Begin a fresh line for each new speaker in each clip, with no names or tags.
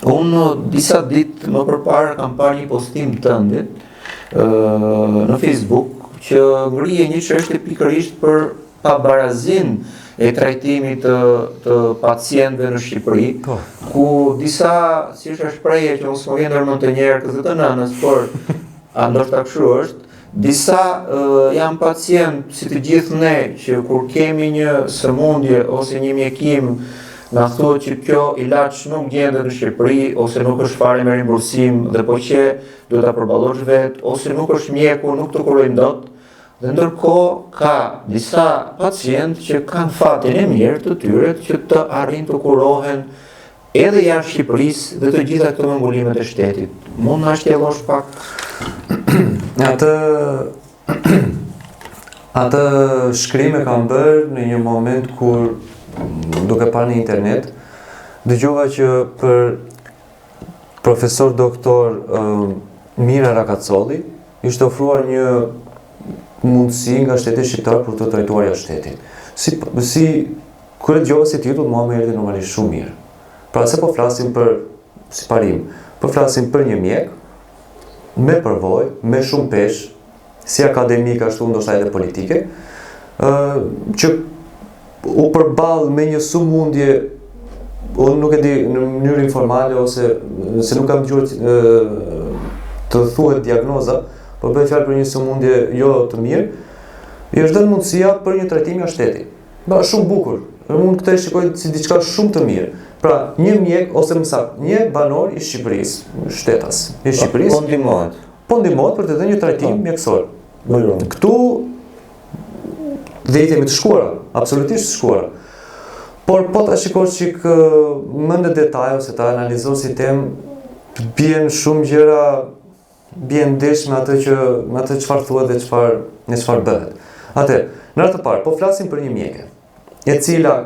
Unë disa ditë më përpara kam parë një postim tëndit në Facebook që ngrihej një çështje pikërisht për pabarazin e trajtimit të pacientëve në Shqipëri, ku disa, si është shprehje që mos më vjen ndërmend të njerëz të nënës, por a ndoshta kështu është, disa janë pacient si të gjithë ne që kur kemi një sëmundje ose një mjekim na thotë që kjo ilaç nuk gjendet në Shqipëri ose nuk është fare me rimbursim dhe po që duhet ta përballosh vetë ose nuk është mjeku, nuk të kurojnë dot. Dhe ndërkohë ka disa pacientë që kanë fatin e mirë të tyre që të arrin të kurohen edhe jashtë Shqipërisë dhe të gjitha këto mbullimet e shtetit. Mund na shtjellosh pak?
Atë shkrime kam bërë në një moment kur duke parë në internet, dëgjova që për profesor doktor Mira Rakacolli ishte ofruar një mundësi nga shteti shqiptar për të trajtuar jashtë shtetit. Kur e dëgjova si titull, mua më erdhi normalisht shumë mirë. Pra se po flasim për, si parim, po flasim për një mjek me përvojë, me shumë peshë, si akademik ashtu ndoshta edhe politike, që u përball me një sëmundje, unë nuk e di në mënyrë informale ose se nuk kam dëgjuar të thuhet diagnoza, por bëhet fjalë për një sëmundje jo të mirë, i është dhënë mundësia për një trajtim jashtë shtetit. Ba shumë bukur. Unë këtë e shikoj si diçka shumë të mirë. Pra, një mjek ose më saktë, një banor i Shqipërisë, shtetas i Shqipërisë, po ndihmohet për të dhënë një trajtim mjekësor. Këtu dhe i themi të shkuara, absolutisht të shkuara. Por po ta shikosh çik më në detaj ose ta analizosh si temë, bien shumë gjëra, bien ndesh me atë çfarë thuhet dhe çfarë bëhet. Atëherë, në radhë të parë, po flasim për një mjeke, e cila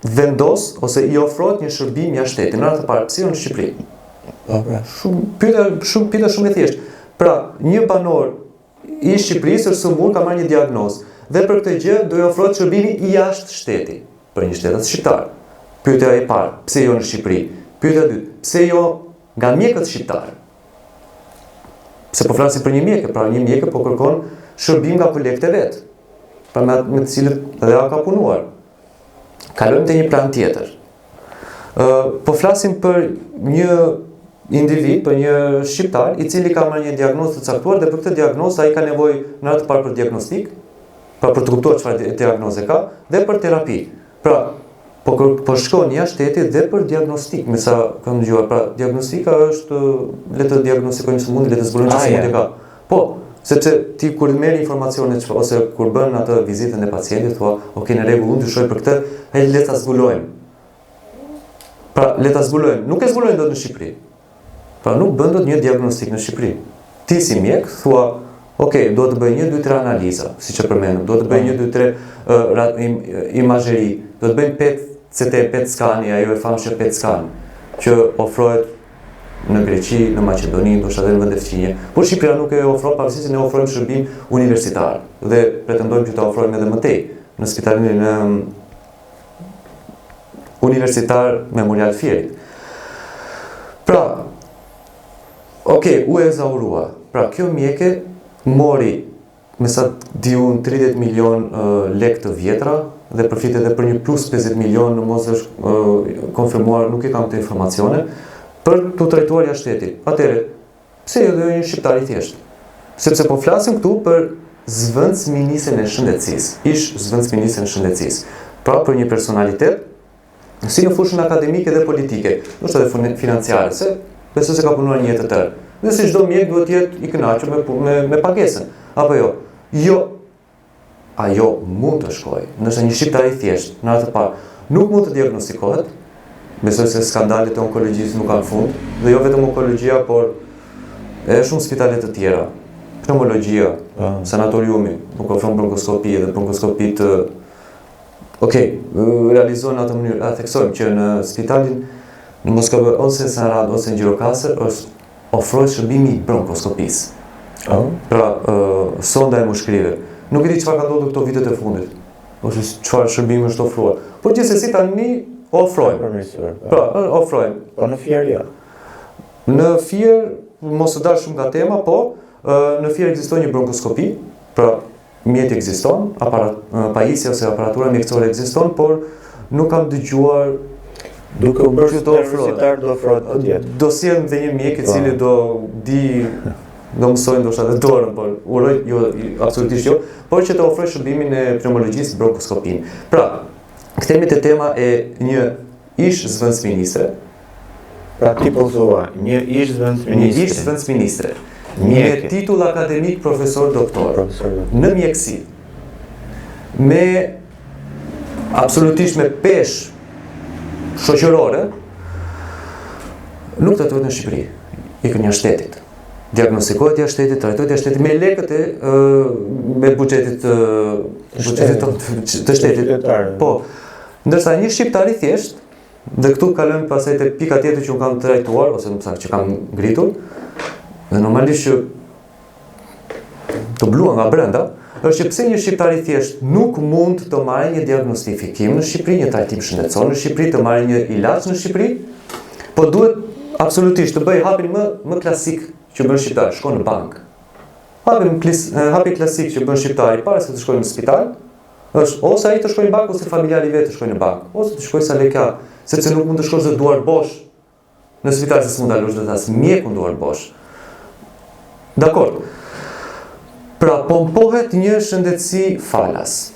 vendos ose i ofrohet një shërbim jashtë shtetit. Në radhë të parë, pse jo në Shqipëri? Pyetja shumë e thjeshtë. Pra, një banor i Shqipërisë është sëmur, ka marrë një diagnozë dhe për këtë gjë do i ofrohet shërbimi i jashtë shtetit për një shtetas shqiptar. Pyetja e parë, pse jo në Shqipëri? Pyetja e dytë, pse jo nga mjekët shqiptar? Pse po flasim për një mjekë, pra një mjekë po kërkon shërbim nga kolegët e vet, pra me të cilët edhe ka punuar. Kalojmë te një plan tjetër. Po flasim për një individ, për një shqiptar i cili ka marrë një diagnozë të caktuar dhe për këtë diagnozë ai ka nevojë në radhë të parë për diagnostik, pra për të kuptuar çfarë diagnoze ka dhe për terapi. Pra, po shkon jashtë shtetit dhe për diagnostik, me sa kam dëgjuar. Pra, diagnostika është le të diagnostikojmë sëmundje, le të zbulojmë çfarë sëmundje ka. Po, sepse ti kur merr informacione ose kur bën atë vizitën e pacientit, thua, "Ok, në rregull, unë dyshoj për këtë, le ta zbulojmë." Pra, le ta zbulojmë. Nuk e zbulojmë dot në Shqipëri. Pra nuk bën dot një diagnostik në Shqipëri. Ti si mjek thua, ok, do të bëj 1, 2, 3 analiza, siç e përmendëm, do të bëj 1, 2, 3 imazheri, do të bëj 5 CT, 5 skani, ajo e famshme 5 skan, që ofrohet në Greqi, në Maqedoni, ndoshta edhe në vende fqinje. Por Shqipëria nuk e ofron, pavarësisht se ne ofrojmë shërbim universitar dhe pretendojmë që ta ofrojmë edhe më tej në spitalin universitar Memorial Fierit. Pra, u ezaurua. Pra, kjo mjeke mori, me sa di unë, 30 milion lek të vjetra dhe përfitet edhe për një plus 50 milion, në mos është konfirmuar, nuk i kam të informacione, për të trajtuar jashtë shtetit. Atëherë, pse jo dhe një shqiptar i thjeshtë? Sepse po flasim këtu për zëvendësministën e shëndetësisë, ish zëvendësministën e shëndetësisë. Pra, për një personalitet, si në fushën akademike dhe politike, ndoshta edhe financiare, se besoj se ka punuar një jetë të tërë. Dhe si çdo mjek duhet të jetë i kënaqur me pagesën. Apo jo? Jo. Ajo mund të shkojë. Nëse një shqiptar i thjeshtë, në radhë të parë, nuk mund të diagnostikohet, besoj se skandalet e onkologjisë nuk kanë fund, dhe jo vetëm onkologjia, por edhe shumë spitale të tjera. Pneumologjia, sanatoriumi, nuk ofron bronkoskopi dhe bronkoskopi të realizohen në atë mënyrë. Theksojmë që në spitalin në Moskova ose Sanrad ose në Gjirokastër ofrohet shërbimi i bronkoskopisë. Pra, sonda e mushkërive. Nuk e di çfarë ka ndodhur këto vitet e fundit, ose çfarë shërbimi është ofruar. Por gjithsesi tani ofrojmë.
Përmirësuar.
Pra, ofrojmë.
Po në fjerë jo.
Në fjerë, mos të dalë shumë nga tema, po në fjerë ekziston një bronkoskopi, pra mjeti ekziston, pajisja ose aparatura mjekësore ekziston, por nuk kam dëgjuar
duke u bërë universitar do ofrohet po tjetër.
Do sjellëm dhe një mjek I cili do do mësojnë ndoshta dhe dorën, por uroj jo absolutisht jo, por që të ofroj shërbimin e pneumologjisë bronkoskopin. Pra, kthehemi te tema e një ish zëvendësministre.
Pra ti po thua, një ish
zëvendësministre. Me titull akademik profesor doktor në mjeksi, me absolutisht me peshë shoqërore, nuk tetohet në Shqipëri, ikën jashtë shtetit. Diagnostikohet jashtë shtetit, trajtohet jashtë shtetit me lekët me buxhetit të shtetit. Po, ndërsa një shqiptar I thjesht, dhe këtu kalojmë pastaj te pika tjetër që unë kam trajtuar ose më saktë që kam ngritur, dhe normalisht që të blua nga brenda, është që pse një shqiptar I thjesht nuk mund të marrë një diagnostifikim në Shqipëri, një trajtim shëndetësor në Shqipëri, të marrë një ilaç në Shqipëri, po duhet absolutisht të bëj hapin më klasik që bën shqiptar, shkon në bank. Hapi klasik që bën shqiptari para se të shkojë në spital, është ose ai të shkojë në bank ose familjari I vet të shkojë në bank, ose të shkojë sa lekë, sepse nuk mund të shkosh të duar bosh në spital se s'mund ta lësh vetë as mjekun duar bosh. Dakor. Pra pompohet një shëndetësi falas.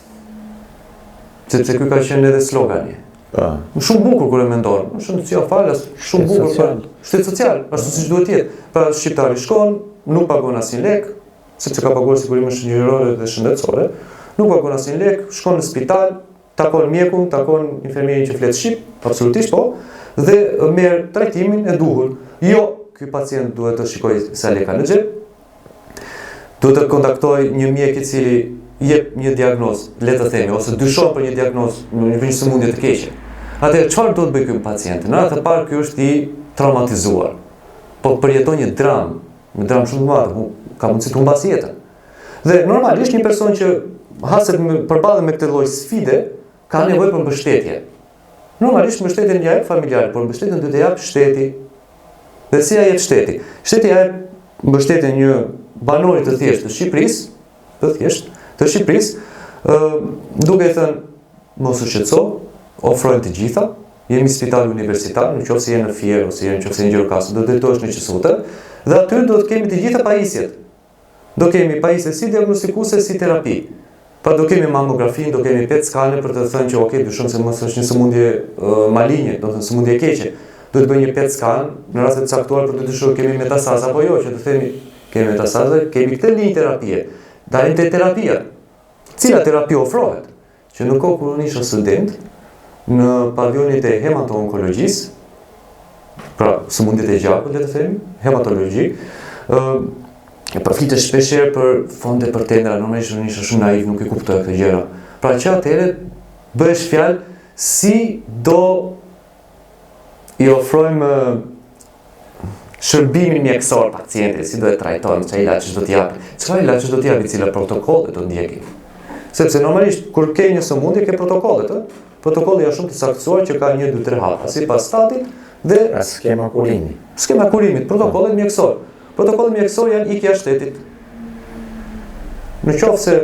Sepse ky ka qenë edhe slogani. Shumë bukur kur e mendon. Shëndetësia falas, shumë bukur. Shtet social, ashtu siç duhet të jetë. Pra shqiptari shkon, nuk pagon asnjë lek, sepse ka paguar sigurimin shoqëror dhe shëndetësore, nuk pagon asnjë lek, shkon në spital, takon mjekun, takon infermierin që flet shqip, absolutisht po, dhe merr trajtimin e duhur. Jo, ky pacient duhet të shikojë sa lek ka në xhep, duhet të kontaktoj një mjek I cili jep një diagnozë, le të themi, ose dyshon për një diagnozë, një sëmundje të keqe. Atëherë çfarë duhet bëj ky pacient? Në radhë të parë ky është I traumatizuar. Po përjeton një dramë, shumë të madhe, ka mundësi të humbas jetën. Dhe normalisht një person që haset përballet me këtë lloj sfide, ka nevojë për mbështetje. Normalisht mbështetjen ja jep familjari, por mbështetjen duhet të jap shteti. Dhe si ja jep shteti? Shteti ja jep mbështetjen një banori të thjeshtë të Shqipërisë, duke thënë mos u shqetëso, ofrojnë të gjitha, jemi spital universitar, nëse je në Fier ose nëse je në Gjirokastër, do të drejtohesh në Qesutër, dhe aty do të kemi të gjitha pajisjet. Do kemi pajisje si diagnostikuese si terapi. Pa do kemi mamografin, do kemi PET skaner për të thënë që okay, dyshon se mos është një sëmundje malinje, do të thënë sëmundje e keqe. Do të bëj një PET skan në raste të caktuara për të dyshuar kemi metastazë apo jo, që të themi kemi metastazë, kemi këtë linjë terapie. Dalim te terapia. Cila terapi ofrohet? Që në kohë kur unë isha student, në pavionit e hemato-onkologjisë, pra sëmundjet e gjakut, le të themi, hematologji, përflitet shpeshherë për fonde për tendra, normalisht unë isha shumë naiv, nuk I kuptoja këto gjëra. Pra që atëherë bëhesh fjalë si do I ofrojmë shërbimin mjekësor pacientit, si do e trajtojmë, çfarë ilaçi do t'i japim, çfarë ilaçi do t'i japim, cila protokolle do ndjekim. Sepse normalisht kur ke një sëmundje ke protokollet, protokolli është shumë të saktësuar që ka 1, 2, 3 hapa, sipas statit dhe
skema kurimi.
Skema kurimit, protokollet mjekësor. Protokollet mjekësor janë ikja e shtetit. Në qoftë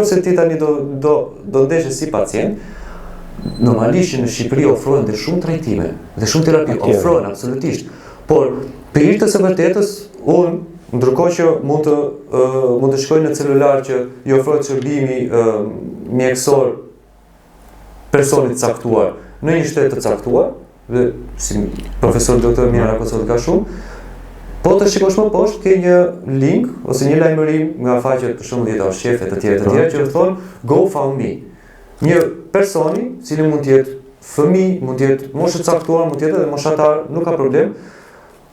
se ti tani do ndeshesh si pacient, normalisht në Shqipëri ofrohen dhe shumë trajtime, dhe shumë terapi, ofrohen absolutisht. Por për hir të së vërtetës, unë ndërkohë që mund të shkoj në celular që I ofrohet shërbimi mjekësor personit caktuar në një shtet të caktuar, dhe si profesor doktor Mira Kosovë ka shumë, po të shikosh më poshtë ke një link ose një lajmërim nga faqet për shembull Jeta Shefe të tjera që thonë GoFundMe. Një personi, cili mund të jetë fëmijë, mund të jetë moshë caktuar, mund të jetë edhe moshatar, nuk ka problem,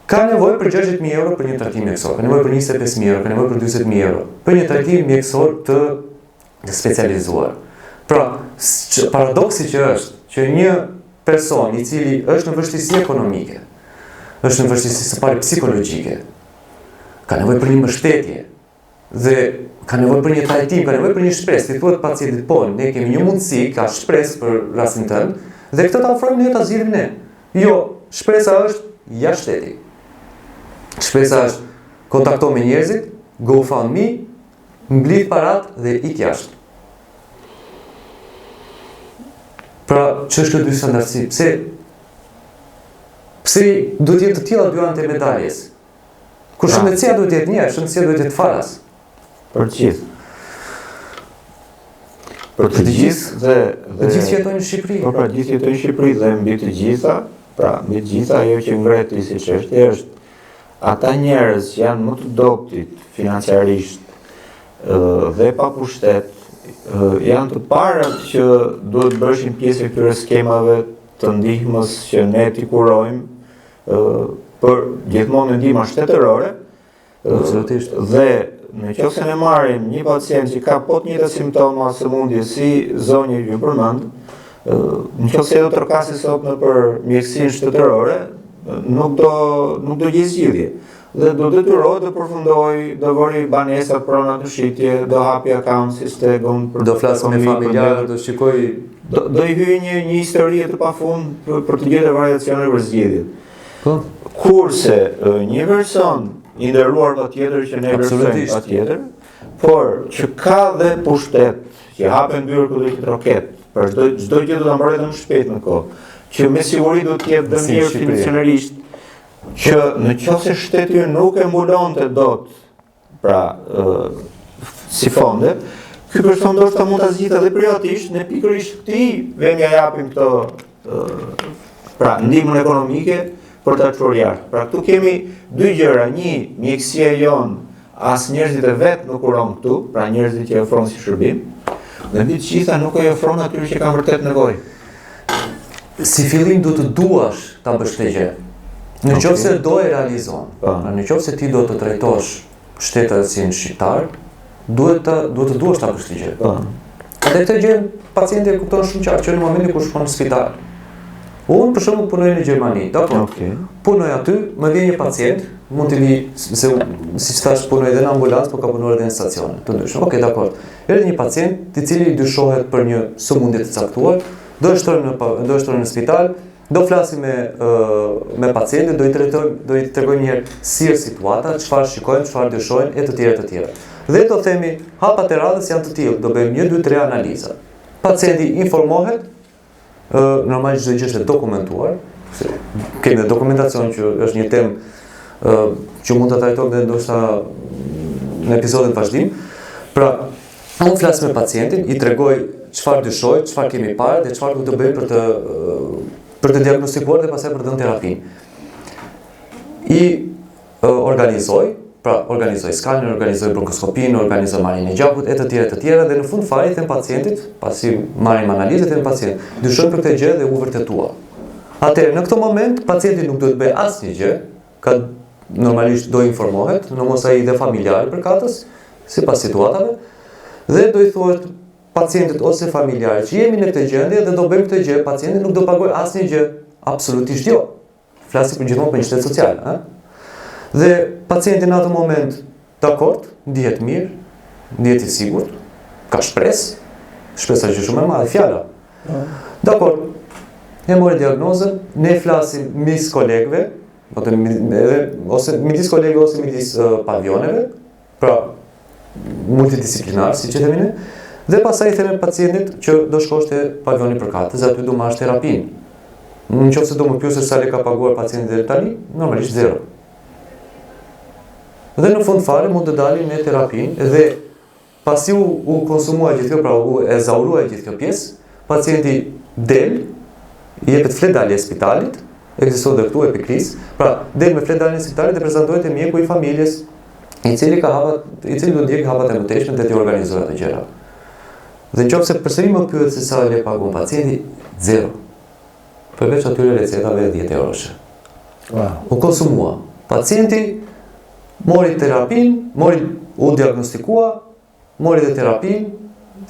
ka nevojë për 60.000 euro për një trajtim mjekësor, ka nevojë për 25.000 euro, ka nevojë për 40.000 euro për një trajtim mjekësor të specializuar. Pra, paradoksi që është që një person I cili është në vështirësi ekonomike, është në vështirësi së pari psikologjike, ka nevojë për një mbështetje dhe ka nevojë për një trajtim, ka nevojë për një shpresë. Ti thuat pacientit, po, ne kemi një mundësi, ka shpresë për rastin tënd, Dhe këtë ta ofrojmë ne, ta zgjidhim ne. Jo, shpresa është jashtë shteti. Shpresa është kontakto me njerëzit, GoFundMe, mbledh parat dhe ik jashtë. Pra, ç'është ky dy standardsi? Pse duhet të jetë të tilla dy anë të medaljes? Kur shëndetësia duhet të jetë një, shëndetësia duhet të jetë falas.
Për të gjithë. Për të gjithë dhe
të gjithë që jetojnë në Shqipëri.
Po pra, gjithë jetojnë në Shqipëri dhe mbi të gjitha, pra mbi të gjitha ajo që ngreti si çështje është ata njerëz që janë më të dobtit financiarisht dhe pa pushtet, janë të parët që duhet bëshin pjesë e këtyre skemave të ndihmës që ne t'i kurojmë për gjithmonë ndihma shtetërore, dhe në qoftë se ne marrim një pacient që ka po të njëjta simptoma sëmundje si zonja që ju përmend, në qoftë se do të tërkasi sot në për mjekësinë shtetërore, nuk do gjejë zgjidhje. Dhe do detyrohet të përfundoj, do vëri banesat prona të shitje, do hapi account si stegun,
do flasë me familjarë, do shikoj...
Do i hyjë një histori të pafund për të gjetur variacione për zgjidhjet.
Po.
Kurse një person i nderuar patjetër që ne vlerësojmë patjetër, por që ka dhe pushtet, që hapen dyrë ku do të roket, për çdo gjë do ta mbretëm shpejt në kohë, që me siguri do të jetë dhe mirë financiarisht, që në qoftë se shteti nuk e mbulonte dot, pra si fonde, ky person ndoshta mund ta zgjidhte edhe privatisht, ne pikërisht këtij vem ja japim këto pra ndihmën ekonomike për ta çuar jashtë. Pra këtu kemi dy gjëra, një mjekësia jon, as njerëzit e vet nuk uron këtu, pra njerëzit që ofron si shërbim, dhe mbi të gjitha nuk e ofron atyre që kanë vërtet nevojë.
Si fillim duhet të duash ta bësh këtë gjë. Në qoftë se do e realizon, në qoftë se ti do të trajtosh shtetin si në shqiptar, duhet të duash ta bësh këtë gjë. Dhe këtë gjë pacienti e kupton shumë qartë që në momentin kur shkon në spital. Unë për shembull punoj në Gjermani, dakor. Punoj aty, më vjen një pacient, mund të vi se siç thash punoj edhe në ambulancë, por ka punuar edhe në stacione të ndryshme. Okej, dakor. Erdhi një pacient i cili dyshohet për një sëmundje të caktuar, do e shtrojmë në spital. Do flasim me pacientin, do i tregojmë një herë si është situata, çfarë shikojmë, çfarë dyshojnë e të tjera. Dhe do themi, hapat e radhës janë të tillë, do bëjmë 1, 2, 3 analiza. Pacienti informohet, normalisht çdo gjë është dokumentuar, kemi dhe dokumentacion që është një temë që mund ta trajtojmë dhe ndoshta në episodin vazhdim. Pra, unë flas me pacientin, i tregoj çfarë dyshoj, çfarë kemi parë dhe çfarë duhet të bëjmë për të diagnostikuar dhe pastaj për të dhënë terapinë. I organizoj skanën, organizoj bronkoskopinë, organizoj marrjen e gjakut e të tjera dhe në fund fare i them pacientit, pasi marrim analizat e pacientit, dyshojmë për këtë gjë dhe u vërtetua. Atëherë në këtë moment pacienti nuk duhet bëj asnjë gjë, ka normalisht do informohet, në mos ai dhe familjarë përkatës, sipas situatave, dhe do i thuhet pacientit ose familjarë që jemi në këtë gjendje dhe do bëjmë këtë gjë, pacienti nuk do pagoj asnjë gjë, absolutisht jo. Flasim për gjithmonë për një shtet social, Dhe pacienti në atë moment dakord, ndihet mirë, ndihet i sigurt, ka shpresë, shpresa që shumë e madhe, fjala. Dakord. E mori diagnozën, ne flasim midis kolegëve, ose midis kolegëve ose midis pavioneve, pra multidisiplinar, siç e themi ne. Dhe pasaj i theme pacientit që do shkosh te pavioni përkatës, aty do marrësh terapinë. Nëse do më pyesësh sa le ka paguar pacienti deri tani, normalisht 0. Dhe në fund fare mund të dalim me terapinë dhe pasi u konsumua gjithë kjo, pra u ezaurua gjithë kjo pjesë, pacienti del, i jepet fletdalje e spitalit, ekziston dhe këtu epikriz, pra del me fletdaljen e spitalit dhe prezantohet te mjeku i familjes, i cili do ndjek hapat e mëtejshme dhe t'i organizojë ato gjëra. Dhe nëse përsëri më pyet se sa le pagon pacienti, 0. Përveç atyre recetave 10 euroshe. U konsumua. Pacienti mori terapinë, u diagnostikua, mori dhe terapinë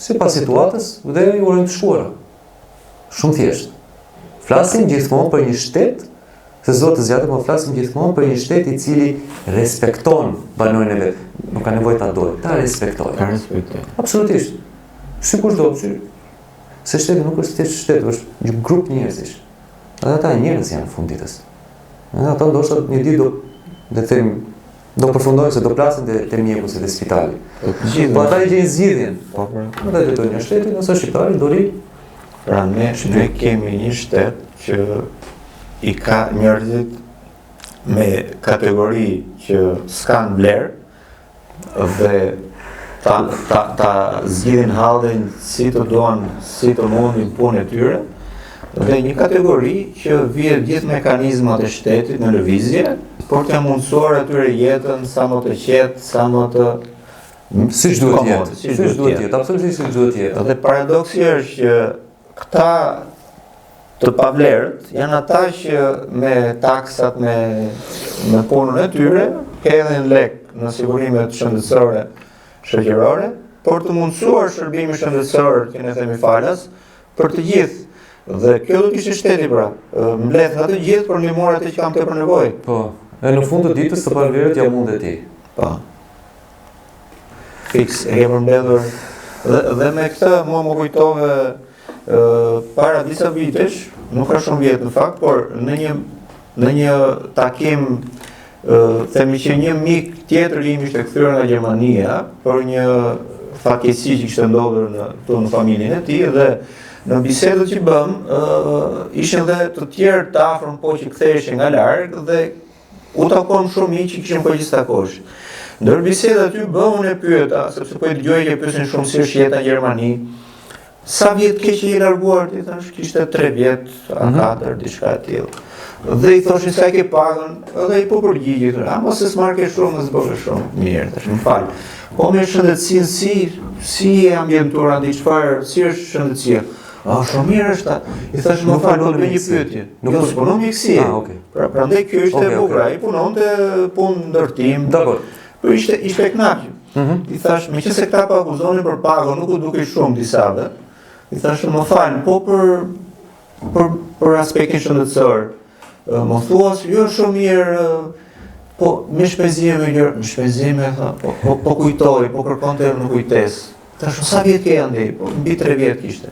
sipas situatës dhe i urojmë të shkuara. Shumë thjesht. Flasim gjithmonë për një shtet, se zot të zgjatë, po flasim gjithmonë për një shtet i cili respekton banorën e vet. Nuk ka nevojë ta dojë, ta respektojë.
Ta respektojë.
Absolutisht. Sikur do, Se shteti nuk është thjesht shtet, është një grup njerëzish. Edhe ata njerëz janë në fund ditës. Edhe ata ndoshta një ditë do përfundojnë se do plasin te mjeku se te spitali. Po ata i gjejnë zgjidhjen. Po, ata jetojnë në shtetin ose shqiptari do ri.
Pra ne kemi një shtet që i ka njerëzit me kategori që s'kan vlerë dhe ta zgjidhin hallin si të duan, si të mundin punën e tyre, dhe një kategori që vjen gjithë mekanizmat e shtetit në lëvizje por të mundësuar atyre jetën sa më të qetë, sa më të
siç duhet jetë. Siç duhet jetë, absolutisht siç duhet jetë.
Dhe paradoksi është që këta të pavlerët janë ata që me taksat, me punën e tyre, hedhin lek në sigurimet shëndetësore shoqërore, por të mundësuar shërbimi shëndetësor, që ne themi falas, për të gjithë. Dhe kjo do të ishte shteti pra, mbledh nga të gjithë për ndihmuar atë që kanë tepër nevojë.
Po, e në fund të ditës të pavlerët ja mund e ti.
Po. Fiks, e ke përmbledhur. Dhe me këtë mua më kujtove para disa vitesh, nuk ka shumë vjet në fakt, por në një takim themi që një mik tjetër im ishte kthyer nga Gjermania për një fatkeqësi që kishte ndodhur në familjen e tij dhe në bisedët që bëm, ishin dhe të tjerë të afërm po që ktheheshin nga larg dhe u takuam shumë miq që kishin po që takosh. Ndër bisedat aty bëun e pyeta, sepse po i dëgjoj që pyesin shumë si është jeta në Gjermani. Sa vjet ke që i larguar ti? Thash kishte 3 vjet, a 4, diçka e tillë. Dhe i thoshin sa ke pagën, edhe i po përgjigjit, mos e s'marr ke shumë, s'bësh shumë. Mirë, tash më fal. Po me shëndetësinë si e ambientura ndi çfarë, si është shëndetësia? Shumë mirë është. I thash më fal, do të bëj një pyetje. Nuk do të punon mjekësie. Prandaj ky ishte bukur, ai punonte punë ndërtim.
Dakor.
Po ishte i kënaqur. I thash, meqense këta po akuzonin për pagën, nuk u dukej shumë disave. I thash, më fal, po për aspektin shëndetësor. Më thua se jo shumë mirë, po me shpenzime, po kujtoj, po kërkonte në kujtesë. Thash, sa vjet ke andej? Po mbi 3 vjet kishte.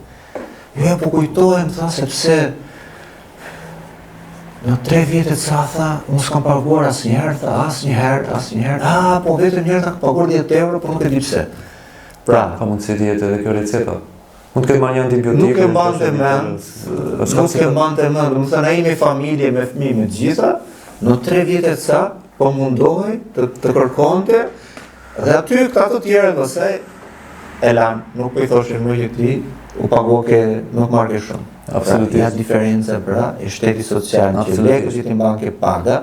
Jo, po kujtohem, tha, sepse në 3 vjetet sa, tha, unë s'kam paguar asnjëherë, tha, asnjëherë. Po vetëm njerë ta ka paguar 10 euro, por nuk e di pse. Pra,
ka mundësi të jetë edhe kjo receta. Mund të ketë marrë një antibiotik.
Nuk e mbante mend, do të thënë ai me familje, me fëmijë, me të gjitha, në 3 vjetet sa, po mundohej të kërkonte, dhe aty këta të tjerë dhe se e lanë, nuk po i thoshin më që ti, u pagoke, nuk marrë ke shumë.
Absolutisht.
Ja diferenca pra e shtetit social, që lekët që ti mban ke paga,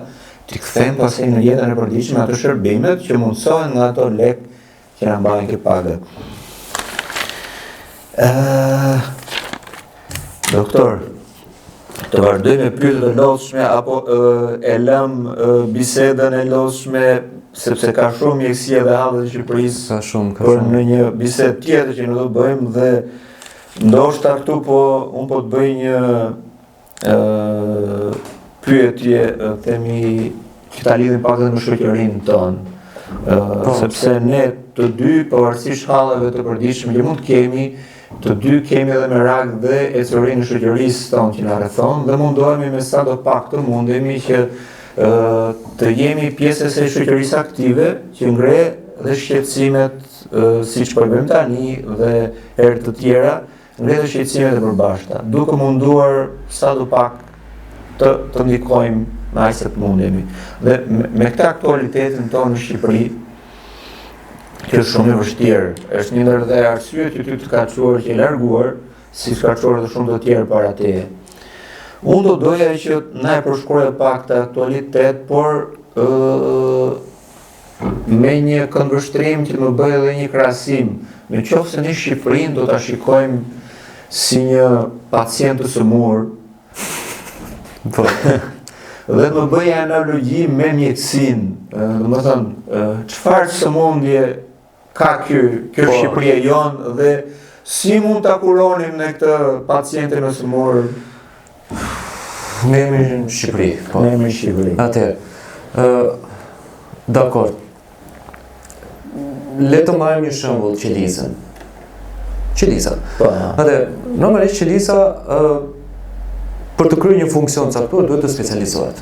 ti kthen pastaj në jetën e përditshme ato shërbimet që mundsohen nga ato lekë që na mbajnë ke paga. Doktor, të vazhdoj me pyetjet e lodhshme apo e lëm bisedën e lodhshme sepse ka shumë mjekësi edhe hallet e Shqipërisë.
Ka shumë.
Për në një bisedë tjetër që ne do të bëjmë dhe ndoshta këtu unë po të bëj një pyetje, themi që ta lidhim pak edhe me shoqërinë tonë. Sepse ne të dy, pavarësisht halleve të përditshme që mund të kemi, të dy kemi edhe merak dhe ecurinë e shoqërisë tonë që na rrethon dhe mundohemi me sa do pak të mundemi që të jemi pjesë e shoqërisë aktive që ngre dhe shqetësimet siç po bëjmë tani dhe herë të tjera ngre dhe shqetësimet e përbashkëta, duke munduar sa do pak të ndikojmë me aq sa të mundemi. Dhe me këtë aktualitetin tonë në Shqipëri, që është shumë e vështirë, është një ndër dhe arsyet që ty të ka çuar që e larguar, si ka çuar edhe shumë të tjerë para teje. Unë do doja që na e përshkruaj pak të aktualitet, por me një këndvështrim që më bëj edhe një krahasim, në qoftë se në Shqipërinë do ta shikojmë si një pacient të sëmur, dhe më bëj analogji me mjekësinë, domethënë çfarë sëmundje ka kjo Shqipëria jonë dhe si mund ta kuronim ne këtë pacientin e sëmur?
Ne jemi në Shqipëri.
Ne jemi në Shqipëri.
Atëherë, dakor. Le të marrim një shembull, qelizën. qelizat.
Po.
Atë, normalisht qeliza për të kryer një funksion caktuar duhet të specializohet.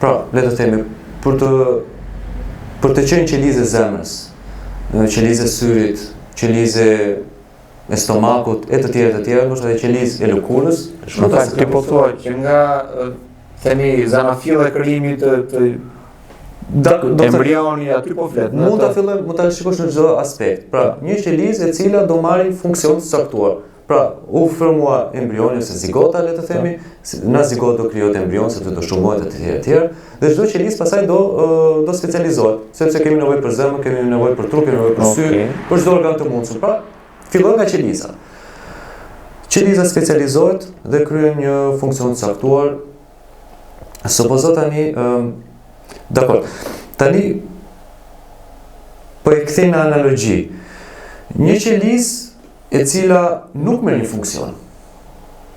Pra, le të themi, për të qenë qelizë e zemrës, qelizë e syrit, qelizë e stomakut, e të tjerë, ndoshta edhe qelizë e lëkurës.
Ti po thua që nga themi zanafilla e krijimit të embrioni aty po flet.
Mund ta fillojmë, mund ta shikosh në çdo aspekt. Pra, një qelizë e cila do marrë funksion të caktuar. Pra, u formua embrioni ose zigota, le të themi, në zigot do krijohet embrion, se do shumohet e tjerë, dhe çdo qelizë pastaj do specializohet, sepse kemi nevojë për zemër, kemi nevojë për trup, kemi nevojë për sy, për çdo organ të mundshëm. Pra, fillon nga qeliza. Qeliza specializohet dhe kryen një funksion të caktuar. Supozo tani, dakor, tani po e kthej në analogji. Një qelizë e cila nuk merr një funksion.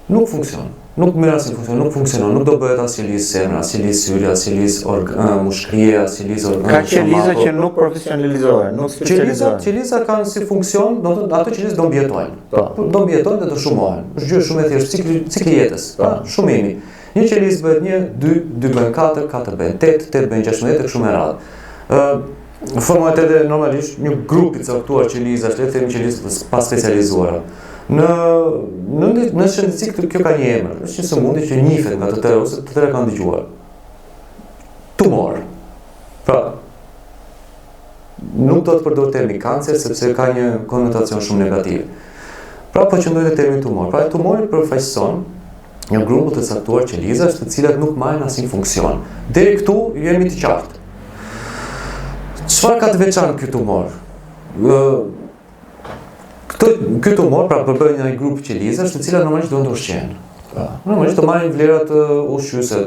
Nuk merr asnjë funksion, nuk funksionon, nuk do bëhet as qelizë semra, as qelizë syri, as qelizë mushkrie, as qelizë organ.
Ka qeliza që nuk profesionalizohen, nuk specializohen.
Qeliza kanë si funksion, do të thotë ato qelizë do mbjetojnë. Do mbjetojnë dhe do shumohen. Është gjë shumë e thjeshtë, cikli jetës, shumimi. Një qelizë bëhet 1, 2, 2 bën 4, 4 bën 8, 8 bën 16 e kështu me radhë. Formohet edhe normalisht një grup i caktuar qelizash, le të themi qelizë pa specializuara. Në shëndetësi kjo ka një emër, është një sëmundje që njihet nga të tjerë ose të tjerë kanë dëgjuar. Tumor. Pra, nuk do të përdor termi kancer sepse ka një konotacion shumë negativ. Pra, po qëndrojë termi tumor. Pra, tumori përfaqëson një grup të caktuar qelizash të cilat nuk marrin asnjë funksion. Deri këtu jemi të qartë. Çfarë ka të veçantë ky tumor? Ky tumor pra përbëhet nga një grup qelizash të cilat normalisht do të ushqehen. Normalisht do marrin vlerat ushqyese,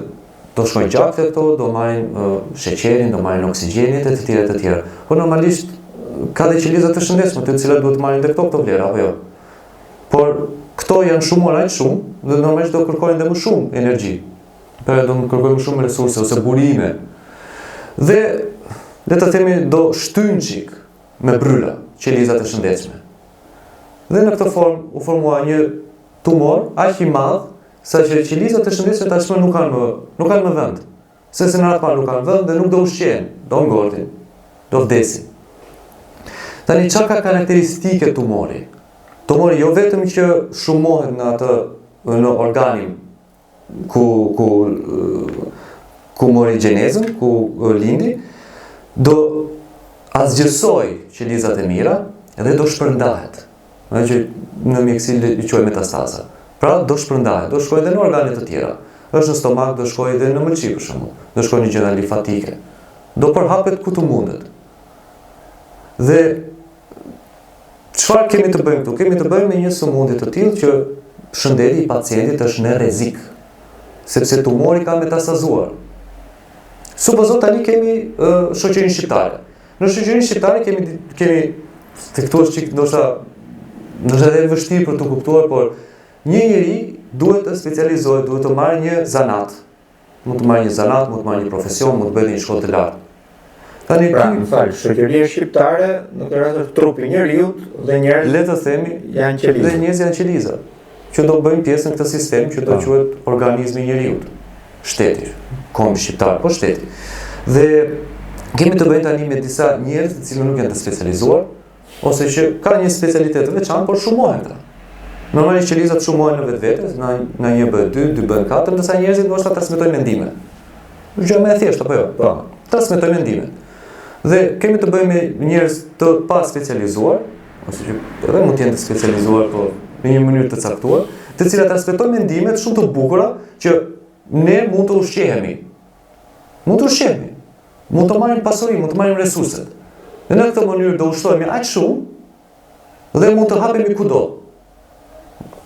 do shkojnë gjakte këto, do marrin sheqerin, do marrin oksigjenin e të tjera. Po normalisht ka dhe qeliza të shëndetshme, të cilat duhet të marrin dhe këto vlera, apo jo? Por këto janë shumë aq shumë dhe normalisht do kërkojnë dhe më shumë energji. Pra do kërkojnë më shumë resurse ose burime. Dhe le të themi do shtyjnë çik me bryla qelizat e shëndetshme. Dhe në këtë formë u formua një tumor aq i madh saqë qelizat e shëndetshme tashmë nuk kanë më vend. Sepse në atë parë nuk kanë vend dhe nuk do ushqehen, do ngortin, do vdesin. Tani çka ka karakteristike tumori? Tumori jo vetëm që shumohet në organin ku mori gjenezën, ku lindi, do azgjësoj qelizat e mira dhe do shpërndahet. Që në mjekësi i quajmë metastaza. Pra do shpërndahet, do shkojë edhe në organe të tjera. Është në stomak, do shkojë edhe në mëlçi për shembull, do shkojë në gjëra limfatike. Do përhapet ku të mundet. Dhe çfarë kemi të bëjmë këtu? Kemi të bëjmë me një sëmundje të tillë që shëndeti i pacientit është në rrezik, sepse tumori ka metastazuar. Supozo tani kemi shoqërinë shqiptare. Në shoqërinë shqiptare kemi të këtu është çik ndoshta edhe vështirë për të kuptuar, por një njeri duhet të specializohet, duhet të marrë një zanat. Mund të marrë një zanat, mund të marrë një profesion, mund të bëjë një shkollë të lartë.
Pra, më falë, shoqëria shqiptare në të rastë trupi njeriut dhe njerëz
le të themi
janë qeliza.
Dhe njerëz janë qeliza, që do bëjmë pjesë në këtë sistem që do quhet organizmi njeriut. Shteti, kombi shqiptar, po shteti. Dhe kemi të bëjmë tani me disa njerëz të cilët nuk janë të specializuar, ose që ka një specialitet të veçantë, por shumohen ta. Normalisht qelizat shumohen në vetvete, nga 1 bëhet 2, 2 bëhen 4, ndërsa njerëzit ndoshta transmetojnë mendime. Gjë më e thjeshtë apo jo? Po, transmetojnë mendime. Dhe kemi të bëjmë me njerëz të pa specializuar, ose që edhe mund të jenë të specializuar, por në një mënyrë të caktuar, të cilat transmetojnë mendime shumë të bukura që ne mund të ushqehemi. Mund të ushqehemi. Mund të marrim pasuri, mund të marrim resurset. Dhe në këtë mënyrë do ushtohemi aq shumë dhe mund të hapemi kudo.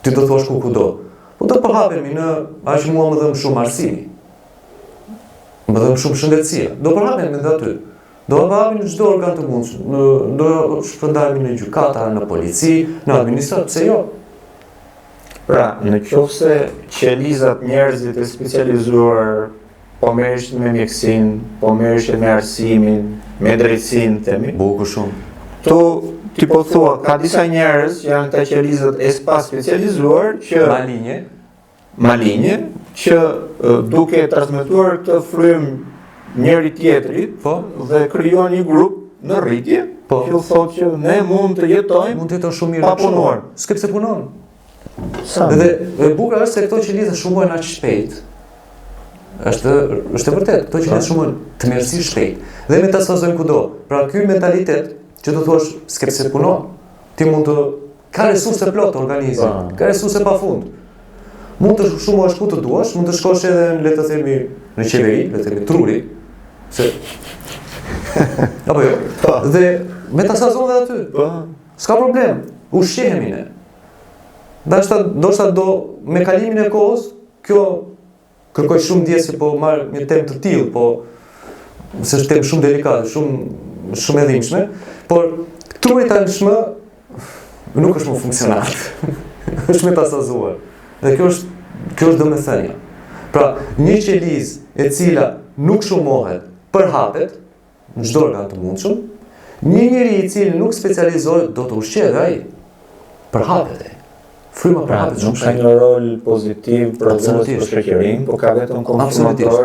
Ti do të thosh kudo. Po do përhapemi në aq mua më dhëm shumë arsimi. Më dhëm shumë shëndetësia. Do përhapemi edhe aty. Do përhapemi në çdo organ të mundshëm. Do shpërndahemi në gjykata, në polici, në administratë, pse jo?
Pra, në qofse qelizat njerëzit e specializuar po merreshin me mjekësinë, po merreshin me arsimin, me drejtsinë, themi.
Bukur shumë.
To ti po thua, ka disa njerëz që janë këta qelizët e spa specializuar që malinje që duke transmetuar këtë frym njëri tjetrit dhe krijon një grup në rritje, që thotë që ne mund të jetojmë
shumë mirë
pa punuar.
S'ke pse punon. Dhe e bukur është se këto qelizë shumojnë aq shpejt. Është e vërtet, këto qelizë shumojnë të mirësisht shpejt. Dhe metastazojnë kudo. Pra ky mentalitet që të thuash s'ke pse punon, ti mund të ka resurse plot organizmi, ka resurse pafund. Mund të shumosh ku të duash, mund të shkosh edhe le të themi në qeveri, le të themi truri, se apo jo. Dhe metastazon edhe aty. S'ka problem, ushqehemi ne. Ndoshta do me kalimin e kohës, kjo kërkoj shumë ndjesë po marr një temë të tillë, po se është temë shumë delikate, shumë e dhimbshme, por truri tashmë nuk është më funksional. Është metastazuar. Dhe kjo është domethënia. Pra, një qelizë e cila nuk shumohet, përhapet në çdo organ të mundshëm, një njeri i cili nuk specializohet do të ushqehet ai. Përhapet. Fryma përhapet shumë
shpejt. Ka një rol pozitiv për shoqërinë, por ka vetëm konsumator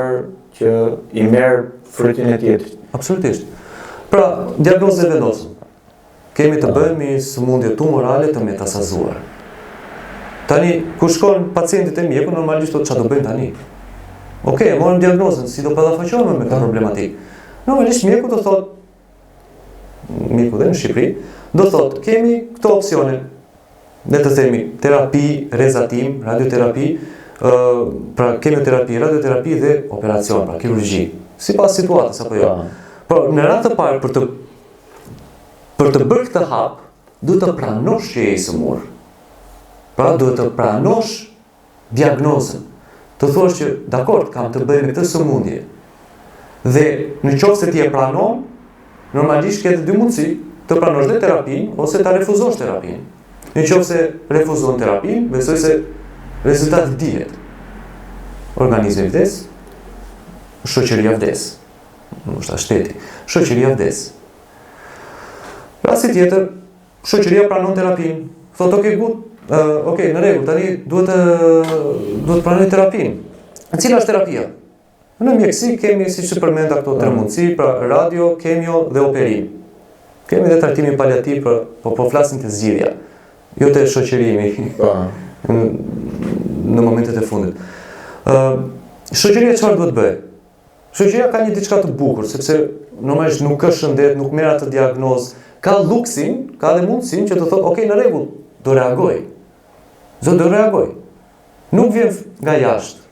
që i merr frytin e tjetrit.
Absolutisht. Pra, diagnozë e vendosur. Kemi të bëjmë sëmundje tumorale të metastazuar. Tani, kur shkon pacientit e mjeku, normalisht thotë çfarë do bëjmë tani. Okej, morëm diagnozën, si do ballafaqohemi me këtë problematikë. Normalisht mjeku do thotë, mjeku dhe në Shqipëri, do thotë, kemi këto opsione. Ne të themi terapi, rezatim, radioterapi, pra kemioterapi, radioterapi dhe operacion, pra kirurgji. Sipas situatës apo jo. Por në radhë të parë për të bërë këtë hap, duhet të pranosh që je i sëmur. Pra duhet të pranosh diagnozën. Të thuash që dakord, kam të bëj me këtë sëmundje. Dhe në qoftë se ti e pranon, normalisht ke dy mundësi, të pranosh dhe terapinë ose ta refuzosh terapinë. Në qoftë se refuzon terapinë, besoj se rezultati dihet. Organizmi vdes, shoqëria vdes. Ndoshta shteti, shoqëria vdes. Rasti tjetër, shoqëria pranon terapinë. Thotë okej, në rregull, tani duhet pranoj terapinë. Cila është terapia? Në mjekësi kemi, siç e përmenda këto tre mundësi, pra radio, kemio dhe operim. Kemi edhe trajtimin paliativ, po flasim të zgjidhja. Jo të shoqërimi në momentet e fundit. Shoqëria çfarë duhet bëjë? Shoqëria ka një diçka të bukur, sepse normalisht nuk ka shëndet, nuk merr atë diagnozë, ka luksin, ka dhe mundësinë që të thotë, okej, në rregull, do reagoj. Do reagoj. Nuk vjen nga jashtë.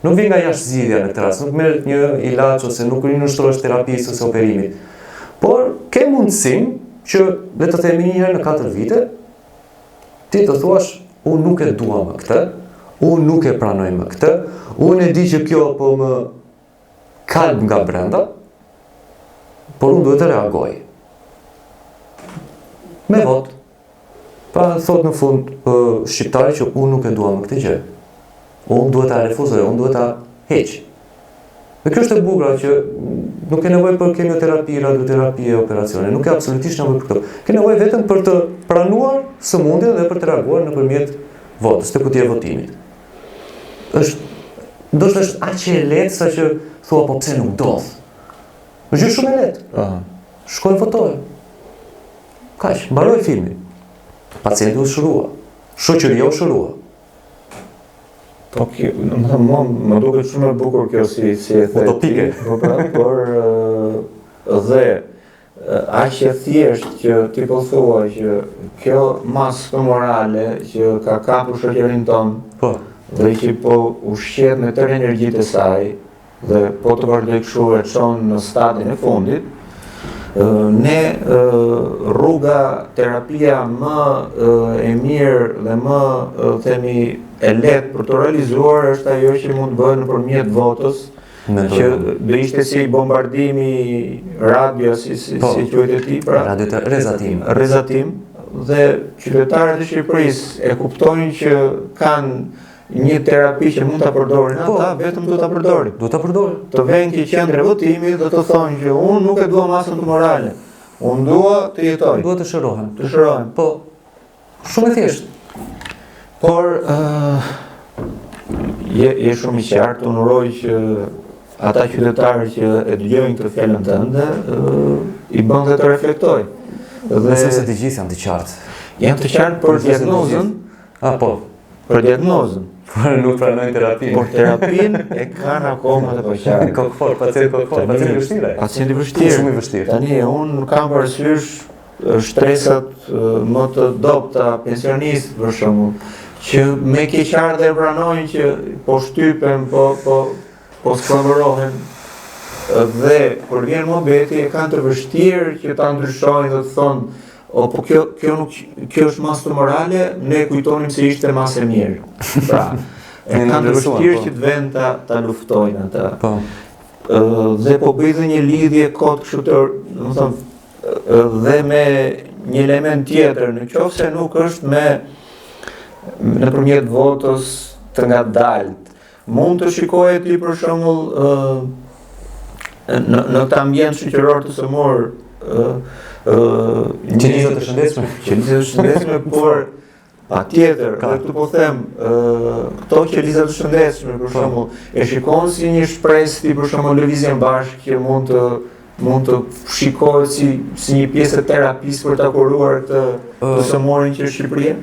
Nuk vjen nga jashtë zgjidhja në këtë rast, nuk merr një ilaç ose nuk rinushtrohesh terapisë ose operimit. Por ke mundësinë që le të themi një herë në 4 vite ti të thuash, unë nuk e dua më këtë, unë nuk e pranoj më këtë, unë e di që kjo po më kalb nga brenda, por unë duhet të reagoj. Me vot. Pra thot në fund shqiptari që unë nuk e dua më këtë gjë. Unë duhet ta refuzoj, unë duhet ta heq. Dhe kjo është e bukur që nuk ke nevojë për kemioterapi, radioterapi e operacione, nuk ke absolutisht nevojë për këto. Ke nevojë vetëm për të pranuar sëmundjen dhe për të reaguar nëpërmjet votës, të kutije votimit. Ndoshta është aq e lehtë sa që thua po pse nuk ndodh. Është gjë shumë e lehtë. Shkoj votoj. Kaq, mbaroi filmi. Pacienti u shërua. Shoqëria u shërua.
Po më duket shumë e bukur kjo si e the.
Utopike.
Por dhe aq e thjeshtë që ti po thua që kjo masë morale që ka kapur shoqërinë tonë, dhe që po ushqet me tërë energjitë e saj dhe po të vazhdoj kështu e çon në stadin e fundit, ne rruga, terapia më e mirë dhe më themi e lehtë për të realizuar është ajo që mund të bëhet nëpërmjet votës, që do ishte si bombardimi radio, si quhet e tij, pra rezatim, dhe qytetarët e Shqipërisë e kuptojnë që kanë një terapi që mund ta përdorin ata, vetëm duhet ta përdorin.
Duhet ta përdorin.
Të vënë që qendrë votimi dhe të thonë që unë nuk e dua masën tumorale, Unë dua të jetoj.
Dua të shërohem.
Të shërohem.
Po, shumë e thjeshtë.
Por, je shumë i qartë, unë uroj që ata qytetarë që e dëgjojnë këtë fjalën tënde, i bën dhe të reflektoj.
Besoj se të gjithë janë të qartë.
Janë të qartë për diagnozën.
Po.
Për diagnozën.
Por nuk pranojnë terapinë.
Por terapinë e kanë akoma të paqartë.
Kokfor, pacient kokfor, pacient vështirë.
Pacienti vështirë.
Shumë i vështirë.
Tani unë kam parasysh shtresat më të dobta pensionistë për shembull, që me keqardhë e pranojnë që po shtypen, po skllavërohen, dhe kur vjen momenti e kanë të vështirë që ta ndryshojnë dhe të thonë po kjo është masë morale, ne kujtonim se ishte masë e mirë. Pra, e kanë të vështirë që të vend ta luftojnë ata. Dhe po bëjnë një lidhje kot kështu të, domethënë, dhe me një element tjetër, nëse nuk është nëpërmjet votës të ngadalt. Mund të shikohet ti për shembull në këtë ambient shoqëror të sëmur
qelizat e shëndetshme,
por patjetër, dhe këtu po them, këto qelizat e shëndetshme për shembull, e shikon si një shpresë ti për shembull lëvizjen bashkë që mund të shikohet si një pjesë e terapisë për ta kuruar të sëmorin që është Shqipëria?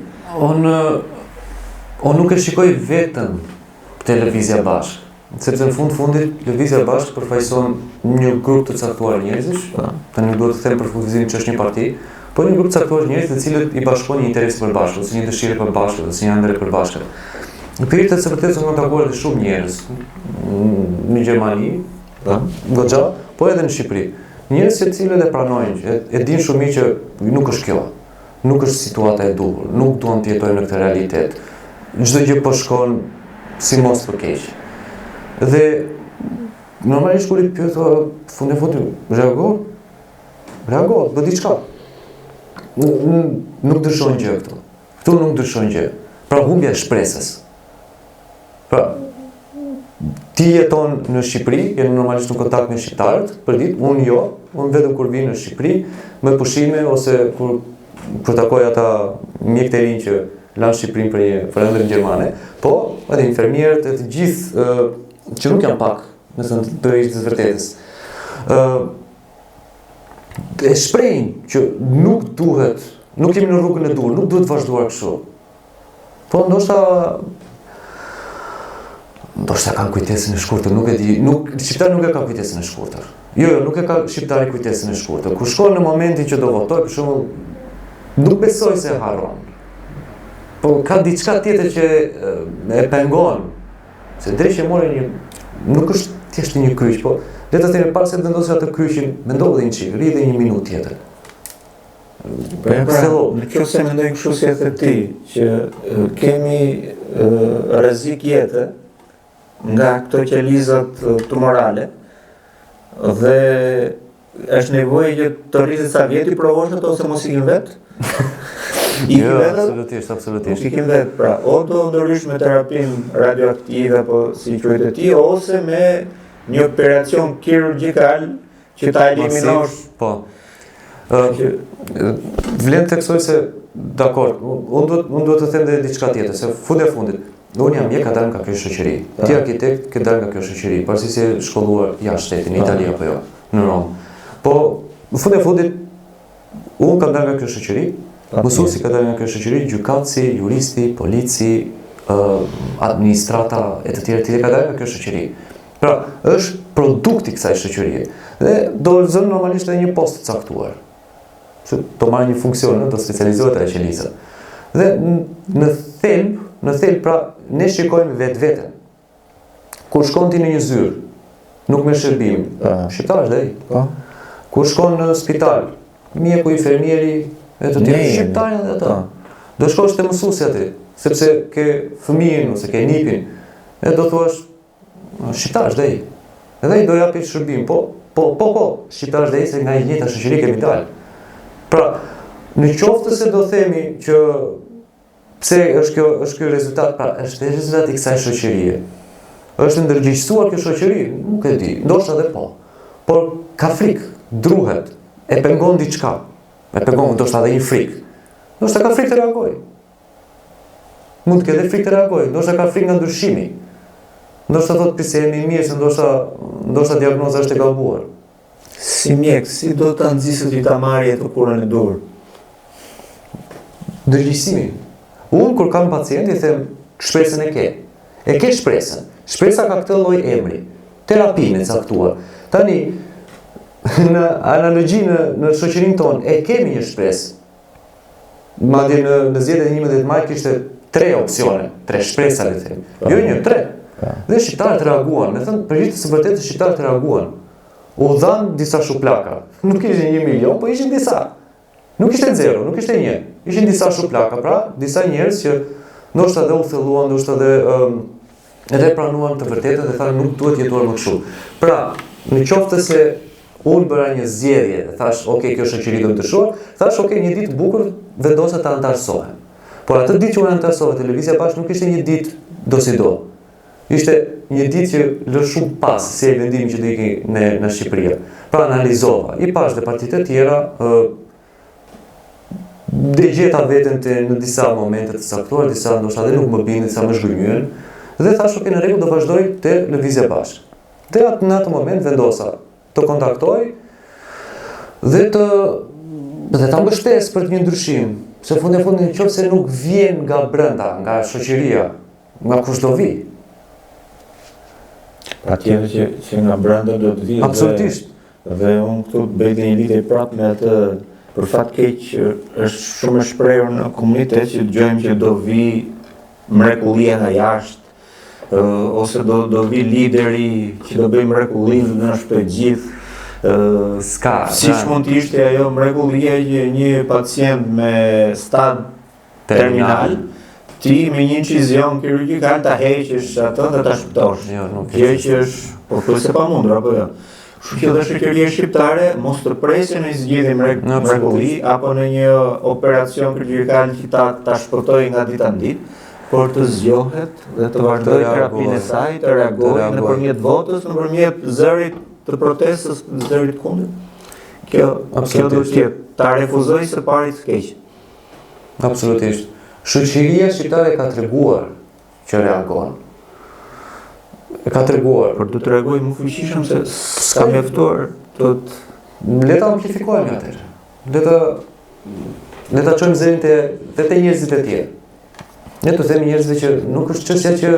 Unë nuk e shikoj vetëm televizja bashkë. Sepse në fundit lëvizja bashkë përfaqëson një grup të caktuar njerëzish, tani duhet të them për fundizimin që është një parti, por një grup të caktuar njerëz të cilët i bashkon një interes përbashkët, ose një dëshirë përbashkët, ose një ëndër përbashkët. Në periudhë të vërtetë unë takuar edhe shumë njerëz në Gjermani, goxha, po edhe në Shqipëri. Njerëz të cilët e pranojnë, e dinë shumë mirë që nuk është kjo, nuk është situata e duhur, nuk duan të jetojnë në këtë realitet. Çdo gjë po shkon si mos për keq. Dhe normalisht kur i pyet fundi reago, bëj diçka. Nuk dëshojnë gjë këtu. Këtu nuk dëshojnë gjë. Pra humbja e shpresës. Pra ti jeton në Shqipëri, je normalisht në kontakt me shqiptarët për ditë, unë jo, unë vetëm kur vi në Shqipëri me pushime ose kur takoj ata mjekët e rinj që lanë Shqipërinë për një ëndër gjermane, po edhe infermierët e të gjithë që nuk janë pak, nëse të ishte të vërtetës. E shprehin që nuk jemi në rrugën e duhur, nuk duhet vazhduar kështu. Po ndoshta kanë kujtesën e shkurtër, nuk e di, shqiptari nuk e ka kujtesën e shkurtër. Jo, nuk e ka shqiptari kujtesën e shkurtër. Kur shkon në momentin që do votoj, për shembull, nuk besoj se harron. Po ka diçka tjetër që e pengon. Se drejt që mori nuk është thjesht një kryq, po le të themi para se të vendosë atë kryqin, mendoj një çik, rri një minutë tjetër.
Nëse mendoj kështu si e ti, që kemi rrezik jete nga këto qelizat tumorale dhe është nevojë që të rritet sa vjet i provosh ato ose mos ikin vet?
Jo, absolutisht.
Ikim vet, pra, o do ndërhysh me terapinë radioaktive apo si quhet e tij, ose me një operacion kirurgjikal që ta eliminosh.
Po. Vlen të theksoj se dakor, unë duhet të them edhe diçka tjetër, se fundit, unë jam mjek, ka dalë nga kjo shoqëri. Ti arkitekt, ke dalë nga kjo shoqëri, pavarësisht se shkolluar jashtë shtetit, në Itali apo jo, në Romë. Po, në fundit, unë kam dalë nga kjo shoqëri, mësuesi ka dalë nga kjo shoqëri, gjykatësi, juristi, polici, administrata e të tjerë ka dalë nga kjo shoqëri. Pra, është produkt i kësaj shoqërie dhe do zënë normalisht edhe një post të caktuar. Do marrë një funksion, do specializohet ajo qeliza. Dhe në thelb, pra, ne shikojmë vetveten. Kur shkon ti në një zyrë, nuk me shërbim, shqiptar është ai. Kur shkon në spital, mjeku, infermieri, e të tjerë, shqiptarë edhe ata. Do shkosh te mësuesi aty, sepse ke fëmijën ose ke nipin, e do thuash shqiptar është ai. Edhe ai do japi shërbim, po, shqiptar është ai se nga një njëjta shoqëri kemi dalë. Pra, në qoftë se do themi që pse është kjo rezultat, pra është rezultat i kësaj shoqërie. Është ndërgjegjësuar kjo shoqëri, nuk e di, ndoshta edhe po. Por ka frikë, druhet. e pengon diçka, e pengon ndoshta edhe një frikë. Ndoshta ka frikë të reagoj. Mund të ketë frikë të reagoj, ndoshta ka frikë nga ndryshimi. Ndoshta thotë pse jemi mirë, se ndoshta diagnoza është e gabuar.
Si mjek, si do ta nxjisë ti ta marrë atë kurrën e dur?
Ndërgjegjësimi. Unë kur kam pacient i them shpresën e ke. E ke shpresën. Shpresa ka këtë lloj emri. Terapinë e caktuar. Tani në analogji në shoqërinë tonë e kemi një shpresë. Madje në zgjedhjet e 11 maj kishte 3 opsione, 3 shpresa le të them. Jo një, 3. Dhe shqiptarët reaguan, me thënë përgjithësisht së vërtetë shqiptarët reaguan. U dhan disa shuplaka. Nuk ishin 1 milion, po ishin disa. Nuk ishte 0, nuk ishte 1. Ishin disa shuplaka, pra disa njerëz që ndoshta dhe u thelluan, ndoshta edhe pranuan të vërtetën dhe thanë nuk duhet jetuar më kështu. Pra, në qoftë se unë bëra një zgjedhje, thash, ok, kjo shoqëri do të ndryshohet, thash, ok, një ditë bukur vendosa ta antarësohem. Por atë ditë që unë antarësova, Televizja Bashkë nuk ishte një ditë do si do. Ishte një ditë që lë shumë pas se vendimi që do iki në Shqipëri. Pra analizova, i pash dhe partitë e tjera, dhe gjeta veten në disa momente të caktuara, disa ndoshta edhe nuk më binin, disa më zhgënjyen, dhe thash, ok, në rregull do vazhdoj te Lëvizja Bashkë. Dhe në atë moment vendosa të kontaktoj dhe ta mbështes për një ndryshim, se fundi nëse nuk vjen nga brenda, nga shoqëria, nga kush do vi.
Patjetër që nga brenda do të vi.
Absolutisht.
Dhe unë këtu bëj një lidhje prapë me atë për fat keq është shumë e shprehur në komunitet që dëgjojmë që do vi mrekullia nga jashtë, ose do vi lideri që do bëj mrekullinë në shpejt gjithë. Siç mund të ishte ajo mrekullia që një pacient me stad terminal, ti me një incizion kirurgjikal ta heqësh atë dhe ta shpëtosh. Kjo që është pothuajse pamundur apo jo. Kështu që dhe shoqëria shqiptare mos të presë në zgjidhje mrekulli apo në një operacion kirurgjikal që ta shpëtojë nga dita në ditë, por të zgjohet dhe të vazhdojë terapinë e saj, të reagojë nëpërmjet votës, nëpërmjet zërit të protestës, zërit kundër. Kjo do të jetë ta refuzoj së pari të keq.
Absolutisht. Shoqëria shqiptare ka treguar që reagon. Ka treguar.
Por do të reagojë më fuqishëm se s'ka mjaftuar
le ta amplifikojmë atëherë. Le ta çojmë zërin te njerëzit e tjerë. Ne të themi njerëzve që nuk është çështja që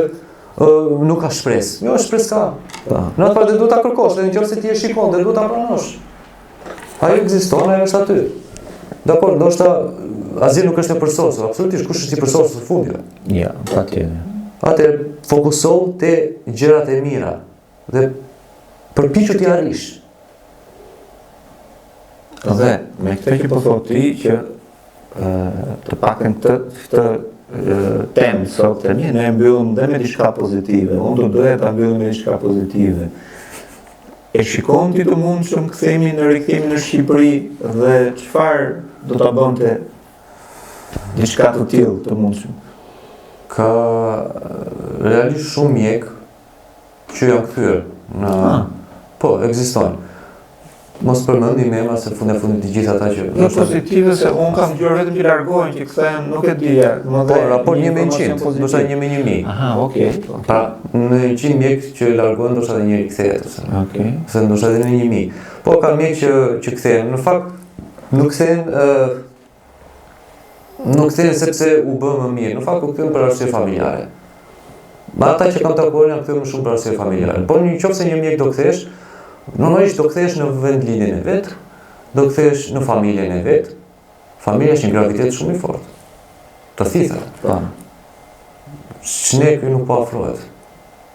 nuk ka shpresë. Jo, shpresë ka. Në atë parë duhet ta kërkosh, edhe nëse ti e shikon, duhet ta pranosh. Ajo ekziston, ajo është aty. Dakor, ndoshta asgjë nuk është e përsosur, absolutisht kush është i përsosur në fundit.
Ja, patjetër.
Atëherë fokusohu te gjërat e mira dhe përpiqu t'i arrish.
Dhe me këtë që po thot ti që të paktën këtë temë sot tani ne e mbyllim dhe me diçka pozitive. Unë do doja ta mbyllim me diçka pozitive. E shikon ti të mundshëm kthehemi në rikthimin në Shqipëri dhe çfarë do ta bënte diçka të tillë të mundshëm?
Ka realisht shumë mjek që janë kthyer në po, ekzistojnë. Mos përmendim emra se fundit të gjithë ata që
në pozitive se unë kam dëgjuar vetëm që largohen, që kthehen, nuk e di.
Po, raport 1 me 100, ndoshta 1 me 1000.
Aha, okay.
Pra, në 100 mjek që largohen, ndoshta edhe njëri kthehet ose.
Okay.
Se ndoshta edhe në 1000. Po ka mjek që kthehen. Në fakt nuk kthehen sepse u bë më mirë. Në fakt u kthehen për arsye familjare. Ma ata që kam takuar janë kthyer më shumë për arsye familjare. Po nëse një mjek do kthesh, normalisht do kthesh në vendlinjen e vet, do kthesh në familjen e vet. Familja është një gravitet shumë i fortë. Të thithë.
Po.
Shneku nuk po afrohet.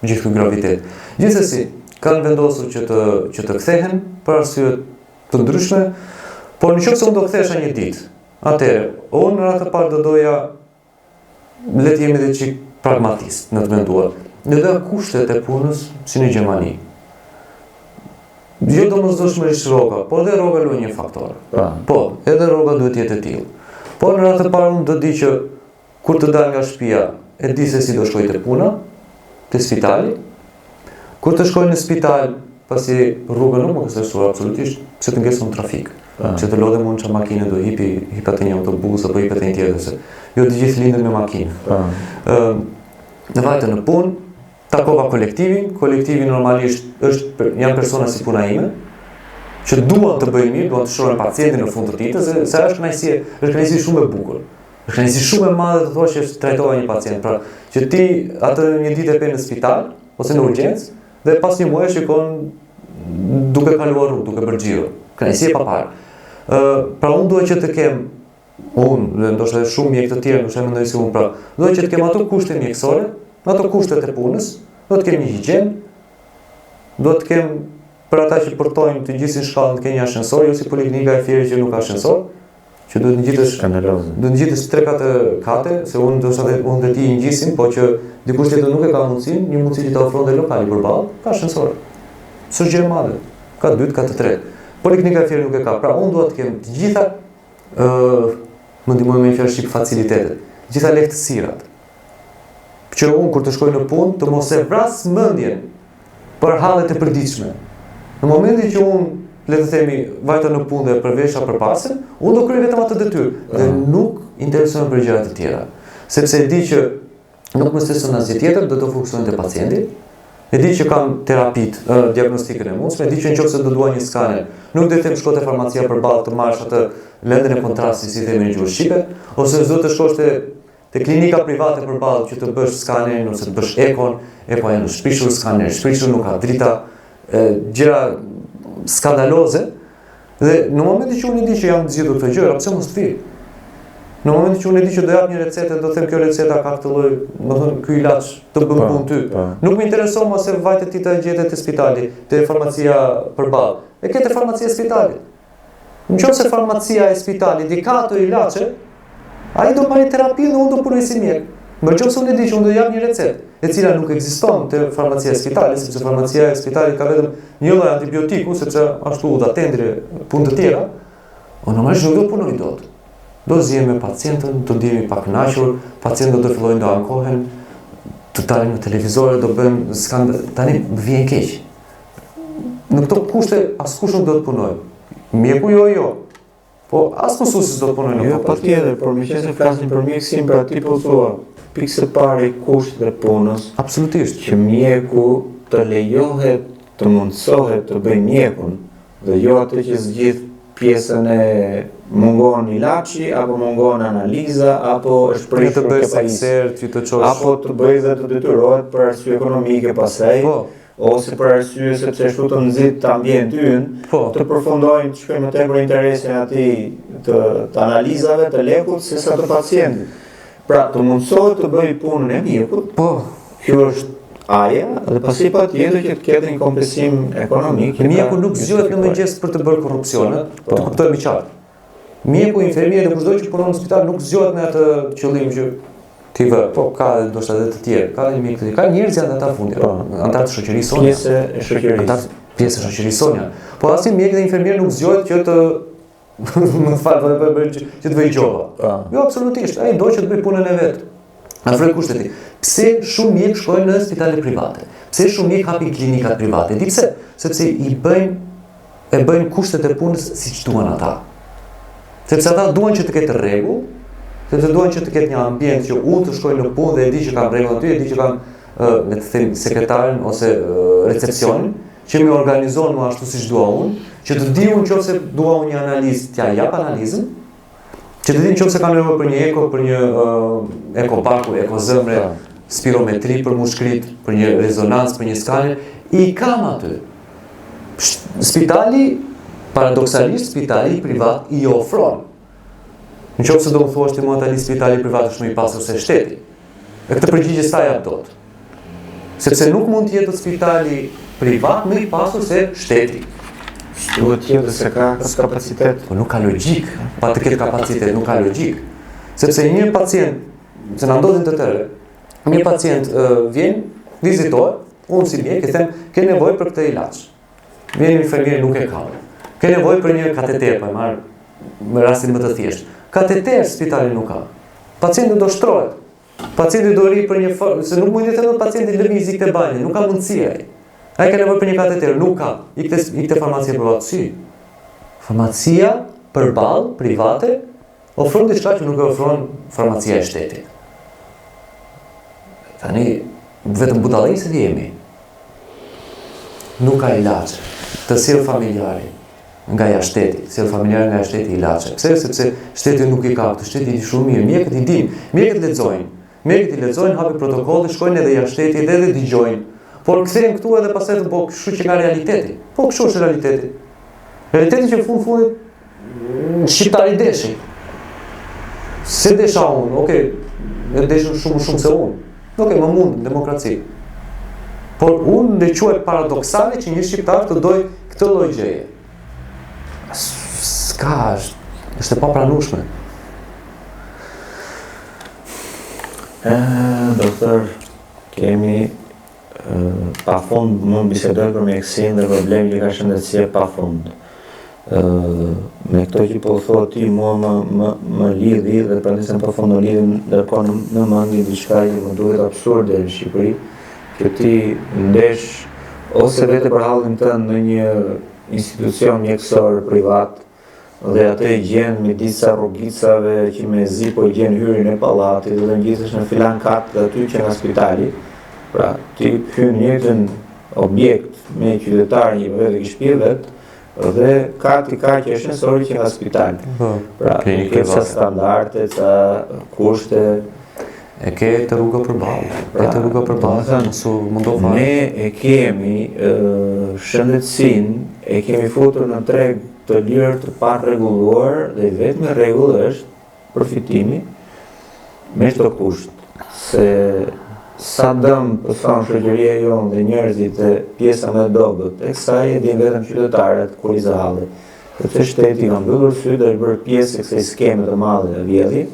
Gjithë ky gravitet. Gjithsesi, kanë vendosur që të kthehen për arsye të ndryshme, por nëse unë do kthesha një ditë, atëherë, unë në atë parë do doja le të jemi dhe çik pragmatist në të menduar. Ne do kushtet e punës si në Gjermani. Jo domosdoshmërisht rroga, po edhe rroga luan një faktor. Po, edhe rroga duhet të jetë e tillë. Po në atë parë unë do di që kur të dal nga shtëpia, e di se si do shkoj te puna, te spitali. Kur të shkoj në spital, pasi rruga nuk më ka shtuar absolutisht, pse të ngjesëm trafik. Pse të lodhem unë çfarë makine do hipa të një autobus apo hipa të një tjetër se jo të gjithë lindën me makinë. Në vajte në punë, takova kolektivi normalisht janë persona si puna ime, që duan të bëjnë mirë, duan të shohin pacientin në fund të ditës, se është kënaqësi shumë e bukur. Është kënaqësi shumë e madhe të thuash që trajtova një pacient, pra që ti atë një ditë e pe në spital ose në urgjencë dhe pas një muaji shikon duke kaluar rrugë, duke bërë xhiro. Kënaqësi e paparë. Pra unë duhet që të kem unë, ndoshta edhe shumë mjek të tjerë, ndoshta mendoj si unë, pra duhet që të kem ato kushte mjekësore, ato kushtet e punës, duhet të kem një higjen, duhet të kem për ata që portojnë të gjithë shkallën të kenë një ashensor, jo si poliklinika e Fierit që nuk ka ashensor, që duhet ngjitesh 3-4 kate, se unë dhe ti ngjisim, po që dikush tjetër nuk e ka mundësinë, një mundësi që ta ofron dhe lokali përballë, ka ashensor. S'është gjë e madhe. Ka të dytë, ka të tretë. Poliklinika e Fierit nuk e ka. Pra unë duhet të kem të gjitha më ndihmoj me fjalë shqip facilitetet, të gjitha lehtësirat. Që unë kur të shkoj në punë të mos e vras mendjen për hallet e përditshme. Në momentin që unë, le të themi, vajta në punë dhe përvesha përpasën, unë do kryej vetëm atë detyrë dhe nuk interesohem për gjëra të tjera. Sepse e di që nuk më streson asgjë tjetër, do të fokusohem te pacienti. E di që kam terapitë, diagnostikën e mundshme, e di që nëse do dua një skaner, nuk do të them shko te farmacia përballë të marrësh atë lëndën e kontrastit si themi në gjuhë shqipe, ose do të shkosh te klinika private përballë që të bësh skanerin ose të bësh ekon e në shpishur skaner, shpishur nuk ka drita, gjëra skandaloze, dhe në momentin që unë e di që jam zgjedhur këto gjëra, pse mos të vi? Në momentin që unë e di që do jap një recetë, do them kjo receta ka këtë lloj, do thon ky ilaç të bën punë ty. Nuk më intereson mos e vajte ti të gjetet te spitali, te farmacia përballë. E ke te farmacia e spitalit. Nëse farmacia e spitalit i ka ato ilaçe, ai do marrë terapi dhe unë do punoj si mjek. Nëse unë e di që unë do jap një recetë, e cila nuk ekziston te farmacia e spitalit, sepse farmacia e spitalit ka vetëm një lloj antibiotiku, sepse ashtu dha tendre punë të tjera, unë normalisht nuk do punoj dot. Do zjem me pacientën, do ndihemi pa kënaqur, pacientët do të fillojnë të ankohen, të dalin në televizore, do bëjnë skandal, tani vjen keq. Në këto kushte askush nuk do të punoj. Mjeku jo. Po as mësuesi do të punoj në
Jo, patjetër, por meqense flasim për mjekësinë, pra ti po thua, pikë së pari kushtet e punës.
Absolutisht.
Që mjeku të lejohet, të mundsohet të bëjë mjekun, dhe jo atë që zgjidh pjesën e mungon ilaçi, apo mungon analiza, apo është prishur kapaciteti, apo të bëjë dhe të detyrohet për arsye ekonomike pastaj, ose për arsye sepse ashtu të nxit të ambientin ynë, të përfundojnë të shkojnë më tepër interesin atij të analizave, të lekut, sesa të pacientit. Pra, të mundsohet të bëjë punën e mjekut, kjo është aja, dhe pasi patjetër që të ketë një kompensim ekonomik.
Mjeku nuk zgjohet në mëngjes për të bërë korrupsione, të kuptojmë qartë. Mjeku, infermieri dhe kushdo që punon në spital nuk zgjohet me atë qëllim që ti vë, po ka ndoshta edhe të tjerë, ka një mjek të tjerë, ka njerëz janë ata fundi, antar të shoqërisë Sonja. Pjesë e shoqërisë Sonja. Po asnjë mjek dhe infermier nuk zgjohet që të më fal, që të bëjë gjova. Jo, absolutisht, ai do që të bëjë punën e vet. Afër kushtetit. Pse shumë mjek shkojnë në spitale private? Pse shumë mjek hapin klinikat private? Di pse? Sepse e bëjnë kushtet e punës siç duan ata. Sepse ata duan që të ketë rregull, sepse duan që të ketë një ambient që unë të shkoj në punë dhe e di që kam rregull aty, e di që kam le të them sekretaren ose recepcionin, që më organizon më ashtu siç dua unë, që të di unë nëse dua unë një analizë, t'ja jap analizën, që të di nëse kam nevojë për një eko, për një ekopaku, ekozëmre, spirometri për mushkrit, për një rezonancë, për një skaner, i kam aty. Spitali, paradoksalisht, spitali privat i ofron. Nëse do më thuash ti mua tani spitali privat është më i pasur se shteti. E këtë përgjigje sa jap dot. Sepse nuk mund të jetë spitali privat më i pasur se shteti.
Duhet të jetë se ka kapacitet.
Po nuk ka logjik, pa të ketë kapacitet nuk ka logjik. Sepse një pacient, se na ndodhin të tërë, një pacient vjen, vizitohet, unë si mjek i them, ke nevojë për këtë ilaç. Vjen infermieri nuk e ka. Ke nevojë për një kateter, po e marr në rastin më të thjeshtë. Kateter spitali nuk ka. Pacienti do shtrohet. Pacienti do ri për një se nuk mund të thotë pacienti lëvizi këtë banjë, nuk ka mundësi ai. Ai ka nevojë për një kateter, nuk ka. Ikte farmacia privatësi. Farmacia përballë private ofron diçka që nuk e ofron farmacia e shtetit. Tani vetëm budallësi se jemi. Nuk ka ilaç. Të sjell familjarin nga jashteti, sjell familjarin nga jashteti ilaçe. Pse? Sepse shteti nuk i ka, shteti i shumë mirë, mjekët i dinë, mjekët lexojnë, hapin protokolle, shkojnë edhe jashteti edhe dëgjojnë. Por kthehen këtu edhe pastaj po kështu që nga realiteti. Po kështu është realiteti. Realiteti që në fundit shqiptari deshin. Se desha unë, okej, e deshin shumë se unë. Okej, më mund demokraci. Por unë dhe quaj paradoksale që një shqiptar të doj këtë lloj gjëje. S'ka, është e papranueshme.
Doktor, kemi pafund më bisedojmë për mjekësinë dhe problemi që ka shëndetësia pafund. Me këto që po thua ti mua më lidhi dhe prandaj se po fundo lidhin ndërkohë në mendje diçka që më duhet absurde në Shqipëri, që ti ndesh ose vete për hallin tënd në një institucion mjekësor privat dhe atë e gjen me disa rrugicave që me zi po gjen hyrjen e pallatit dhe ngjisesh në filan kat dhe aty që nga spitali. Pra, ti hyn në njëjtën objekt me qytetar një vetë që shtëpi vet dhe kati ka që është nësori që nga spitali. Pra, ke sa standarde, sa kushte.
E ke të rruga përballë.
Ne e kemi shëndetësinë, e kemi futur në treg të lirë të parregulluar dhe vetëm rregull është përfitimi me çdo kusht. Se sa dëm po thon shoqëria jonë dhe njerëzit e pjesa më e dobët, tek saj e din vetëm qytetarët kur i zahalli. Sepse shteti ka mbyllur sy dhe është bërë pjesë e kësaj skeme të madhe të vjedhje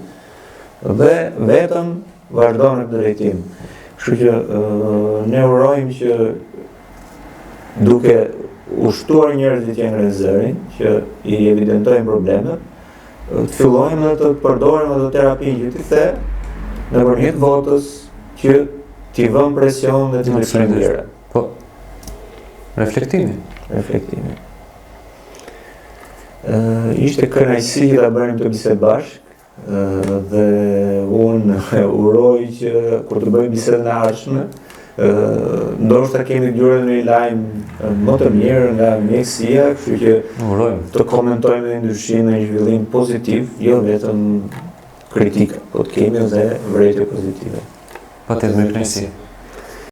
dhe vetëm vazhdon në këtë drejtim. Kështu që ne urojmë që duke ushtuar njerëzit që ngrenë zërin, që i evidentojnë problemet, të fillojmë dhe të përdorim edhe terapinë që t'i the nëpërmjet votës që t'i vëm presion dhe t'i lëshojmë lira.
Po. Reflektimi.
Ishte kënaqësi që ta bënim të bisedë bashkë. Dhe unë uroj që kur të bëjmë bisedën e ardhshme, ndoshta kemi dëgjuar në një lajm më të mirë nga mjekësia, kështu që të komentojmë edhe ndryshimin në një zhvillim pozitiv, jo vetëm kritika, po të kemi edhe vërejtje pozitive.
Patjetër, me kënaqësi.